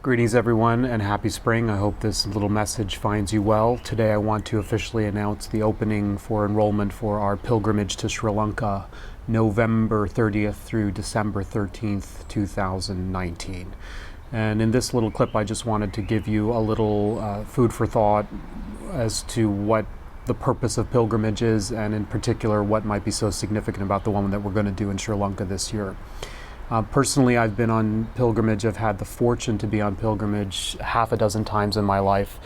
Greetings everyone and happy spring. I hope this little message finds you well. Today I want to officially announce the opening for enrollment for our pilgrimage to Sri Lanka, November 30th through December 13th, 2019. And in this little clip I just wanted to give you a little food for thought as to what the purpose of pilgrimage is, and in particular what might be so significant about the one that we're going to do in Sri Lanka this year. Personally, I've been on pilgrimage. I've had the fortune to be on pilgrimage half a dozen times in my life.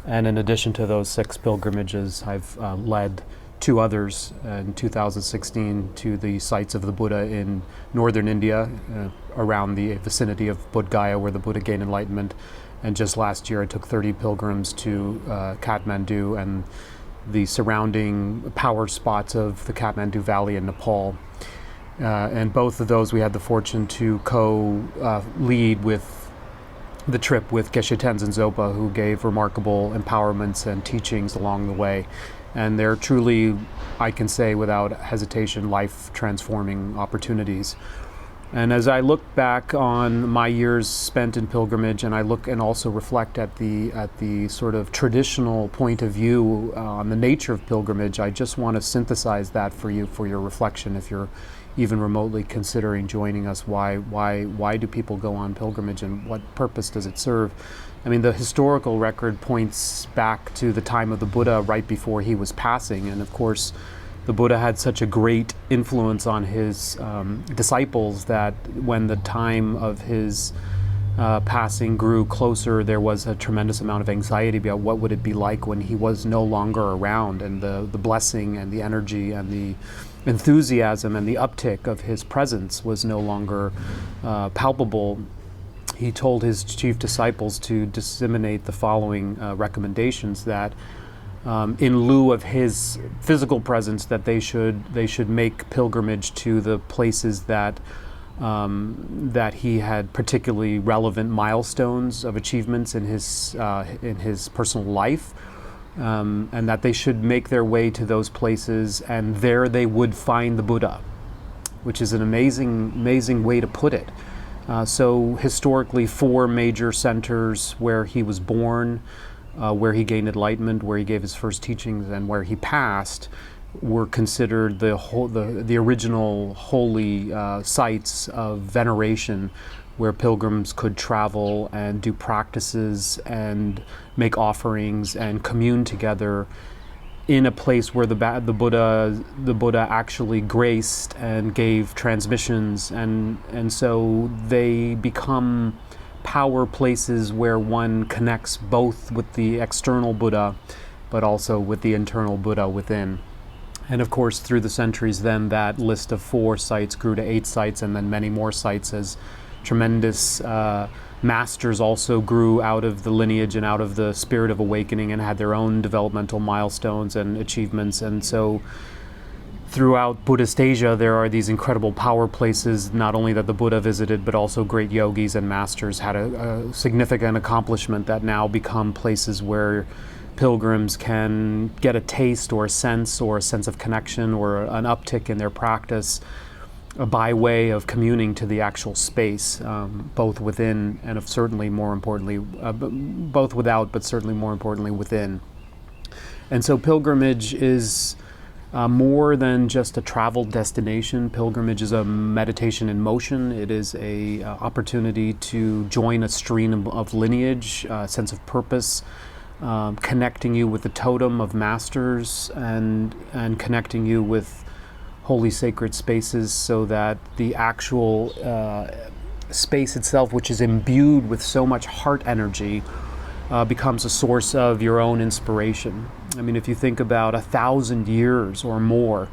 And in addition to those 6 pilgrimages, I've led 2 others in 2016 to the sites of the Buddha in northern India, around the vicinity of Bodh Gaya, where the Buddha gained enlightenment. And just last year, I took 30 pilgrims to Kathmandu and the surrounding power spots of the Kathmandu Valley in Nepal. And both of those we had the fortune to co-lead with the trip with Geshe Tenzin Zopa, who gave remarkable empowerments and teachings along the way. And they're truly, I can say without hesitation, life-transforming opportunities. And as I look back on my years spent in pilgrimage, and I look and also reflect at the sort of traditional point of view on the nature of pilgrimage, I just want to synthesize that for you for your reflection. If you're even remotely considering joining us, why do people go on pilgrimage and what purpose does it serve? I mean, the historical record points back to the time of the Buddha right before he was passing, and of course the Buddha had such a great influence on his disciples that when the time of his passing grew closer, there was a tremendous amount of anxiety about what would it be like when he was no longer around, and the blessing and the energy and the enthusiasm and the uptick of his presence was no longer palpable. He told his chief disciples to disseminate the following recommendations: that in lieu of his physical presence, that they should make pilgrimage to the places that he had particularly relevant milestones of achievements in his personal life, and that they should make their way to those places, and there they would find the Buddha, which is an amazing way to put it. So historically, 4 major centers where he was born, where he gained enlightenment, where he gave his first teachings, and where he passed, were considered the original holy sites of veneration, where pilgrims could travel and do practices and make offerings and commune together in a place where the Buddha actually graced and gave transmissions, and so they become power places where one connects both with the external Buddha but also with the internal Buddha within. And of course, through the centuries then, that list of 4 sites grew to 8 sites, and then many more sites as tremendous masters also grew out of the lineage and out of the spirit of awakening and had their own developmental milestones and achievements. And so throughout Buddhist Asia, there are these incredible power places, not only that the Buddha visited, but also great yogis and masters had a significant accomplishment that now become places where pilgrims can get a taste or a sense of connection or an uptick in their practice by way of communing to the actual space, both within and certainly more importantly, both without, but certainly more importantly within. And so pilgrimage is more than just a travel destination. Pilgrimage is a meditation in motion. It is a opportunity to join a stream of lineage, a sense of purpose, connecting you with the totem of masters and connecting you with holy sacred spaces, so that the actual space itself, which is imbued with so much heart energy, becomes a source of your own inspiration. I mean, if you think about 1,000 years or more,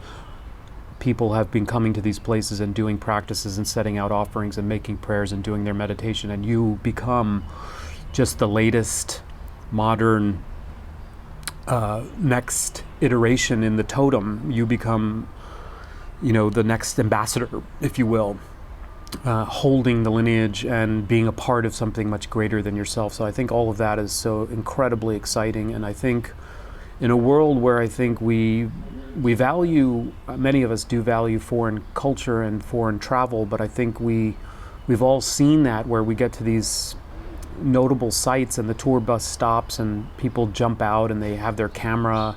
people have been coming to these places and doing practices and setting out offerings and making prayers and doing their meditation, and you become just the latest modern next iteration in the totem. You become, the next ambassador, if you will, holding the lineage and being a part of something much greater than yourself. So I think all of that is so incredibly exciting. And I think in a world where I think we value, many of us do value foreign culture and foreign travel, but I think we've all seen that, where we get to these notable sites, and the tour bus stops and people jump out and they have their camera,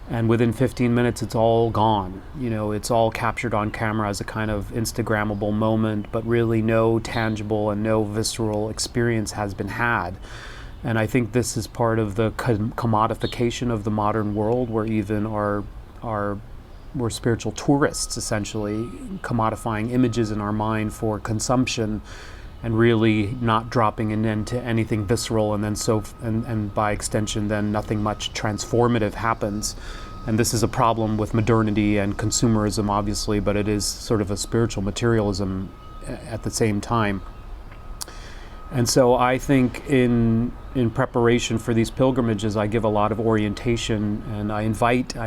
and within 15 minutes it's all gone. It's all captured on camera as a kind of Instagrammable moment, but really no tangible and no visceral experience has been had. And I think this is part of the commodification of the modern world, where even we're spiritual tourists, essentially, commodifying images in our mind for consumption and really not dropping into anything visceral, and then and by extension then nothing much transformative happens. And this is a problem with modernity and consumerism, obviously, but it is sort of a spiritual materialism at the same time. And so I think in preparation for these pilgrimages, I give a lot of orientation, and I'm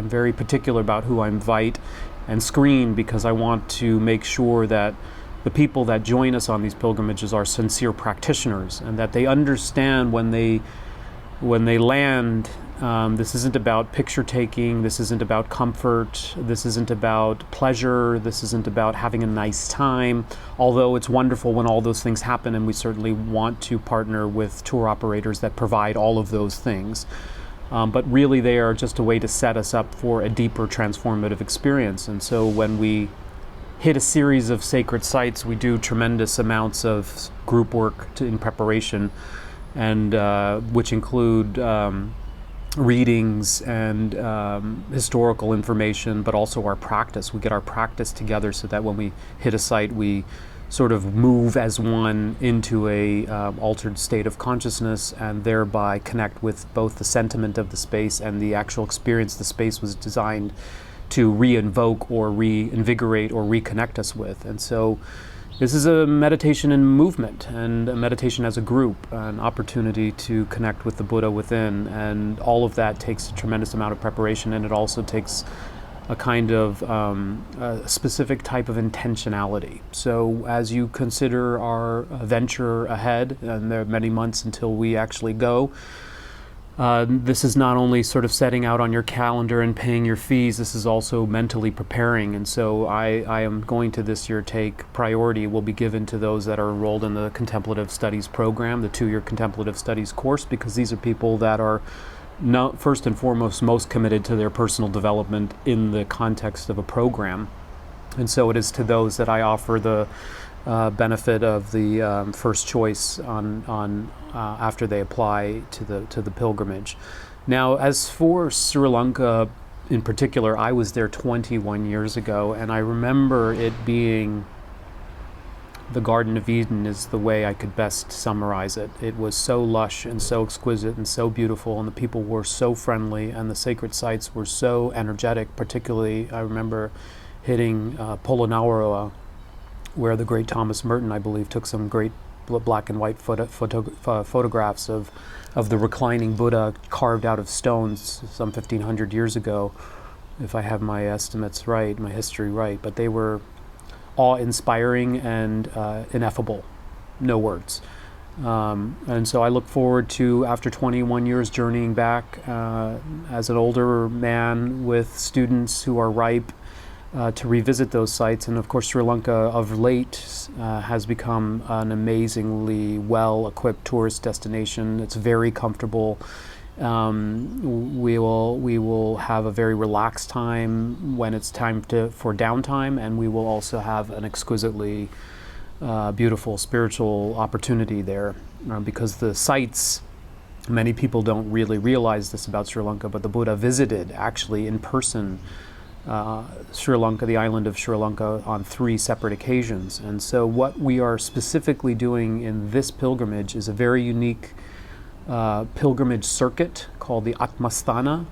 very particular about who I invite and screen, because I want to make sure that the people that join us on these pilgrimages are sincere practitioners, and that they understand when they land, this isn't about picture taking, this isn't about comfort, this isn't about pleasure, this isn't about having a nice time, although it's wonderful when all those things happen, and we certainly want to partner with tour operators that provide all of those things. But really they are just a way to set us up for a deeper transformative experience. And so when we hit a series of sacred sites, we do tremendous amounts of group work in preparation, and which include readings and historical information, but also our practice. We get our practice together so that when we hit a site, we sort of move as one into a altered state of consciousness, and thereby connect with both the sentiment of the space and the actual experience the space was designed to re-invoke or reinvigorate or reconnect us with. And so this is a meditation in movement, and a meditation as a group, an opportunity to connect with the Buddha within, and all of that takes a tremendous amount of preparation, and it also takes a kind of a specific type of intentionality. So as you consider our venture ahead, and there are many months until we actually go, this is not only sort of setting out on your calendar and paying your fees, this is also mentally preparing. And so I am going to this year take priority will be given to those that are enrolled in the Contemplative Studies Program, the 2-year Contemplative Studies course, because these are people that are first and foremost most committed to their personal development in the context of a program. And so it is to those that I offer the benefit of the first choice on after they apply to the pilgrimage. Now, as for Sri Lanka in particular, I was there 21 years ago, and I remember it being the Garden of Eden is the way I could best summarize it. It was so lush and so exquisite and so beautiful, and the people were so friendly, and the sacred sites were so energetic. Particularly, I remember hitting Polonnaruwa, where the great Thomas Merton, I believe, took some great black and white photographs of the reclining Buddha carved out of stones some 1,500 years ago, if I have my estimates right, my history right. But they were awe-inspiring and ineffable, no words. And so I look forward to, after 21 years, journeying back as an older man with students who are ripe to revisit those sites. And of course, Sri Lanka of late has become an amazingly well-equipped tourist destination. It's very comfortable. We will have a very relaxed time when it's time for downtime, and we will also have an exquisitely beautiful spiritual opportunity there, because the sites, many people don't really realize this about Sri Lanka, but the Buddha visited actually in person Sri Lanka, the island of Sri Lanka, on 3 separate occasions. And so what we are specifically doing in this pilgrimage is a very unique pilgrimage circuit called the Atmasthana,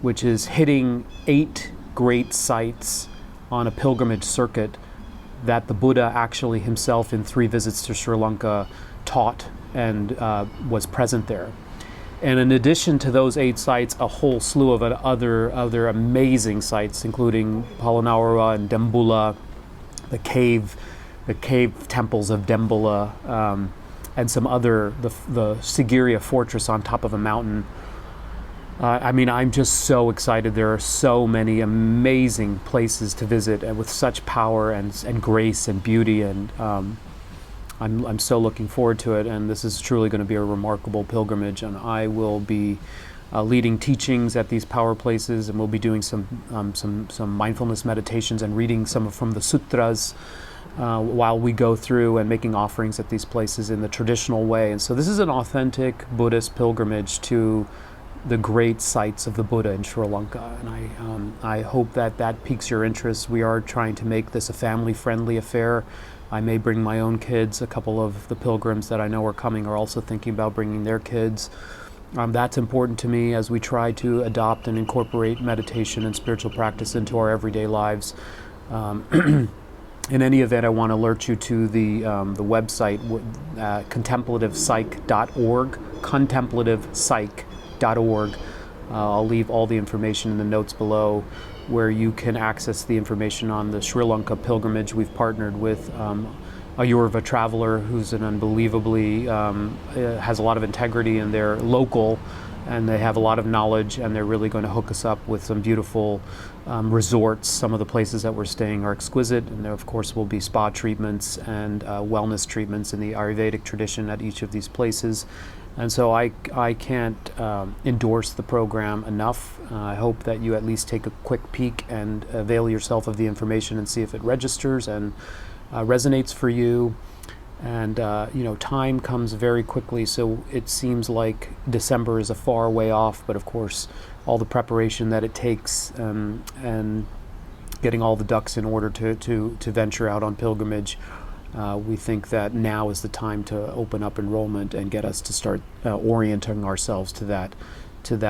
which is hitting 8 great sites on a pilgrimage circuit that the Buddha actually himself in 3 visits to Sri Lanka taught and was present there. And in addition to those 8 sites, a whole slew of other amazing sites, including Polonnaruwa and Dembula, the cave temples of Dembula, and some other, the Sigiriya fortress on top of a mountain. I mean, I'm just so excited. There are so many amazing places to visit, and with such power and grace and beauty, and I'm so looking forward to it, and this is truly going to be a remarkable pilgrimage. And I will be leading teachings at these power places, and we'll be doing some mindfulness meditations and reading some from the sutras while we go through, and making offerings at these places in the traditional way. And so this is an authentic Buddhist pilgrimage to the great sites of the Buddha in Sri Lanka, and I hope that piques your interest. We are trying to make this a family-friendly affair. I may bring my own kids. A couple of the pilgrims that I know are coming are also thinking about bringing their kids. That's important to me as we try to adopt and incorporate meditation and spiritual practice into our everyday lives. In any event, I want to alert you to the website, contemplativepsych.org, contemplativepsych.org. I'll leave all the information in the notes below, where you can access the information on the Sri Lanka pilgrimage. We've partnered with a Yurva traveler who's an unbelievably, has a lot of integrity, and they're local, and they have a lot of knowledge, and they're really going to hook us up with some beautiful resorts. Some of the places that we're staying are exquisite, and there of course will be spa treatments and wellness treatments in the Ayurvedic tradition at each of these places. And so I can't endorse the program enough. I hope that you at least take a quick peek and avail yourself of the information and see if it registers and resonates for you. And time comes very quickly, so it seems like December is a far way off, but of course all the preparation that it takes and getting all the ducks in order to venture out on pilgrimage, we think that now is the time to open up enrollment and get us to start orienting ourselves to that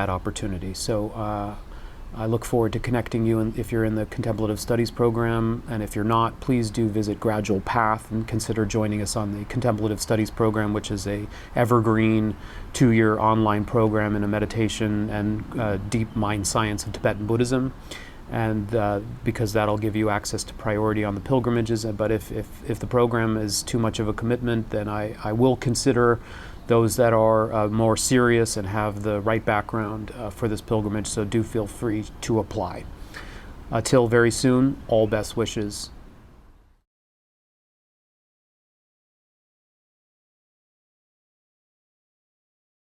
opportunity. So I look forward to connecting you if you're in the Contemplative Studies Program, and if you're not, please do visit Gradual Path and consider joining us on the Contemplative Studies Program, which is a evergreen 2-year online program in a meditation and deep mind science of Tibetan Buddhism. And because that'll give you access to priority on the pilgrimages. But if the program is too much of a commitment, then I will consider those that are more serious and have the right background for this pilgrimage. So do feel free to apply. Till very soon, all best wishes.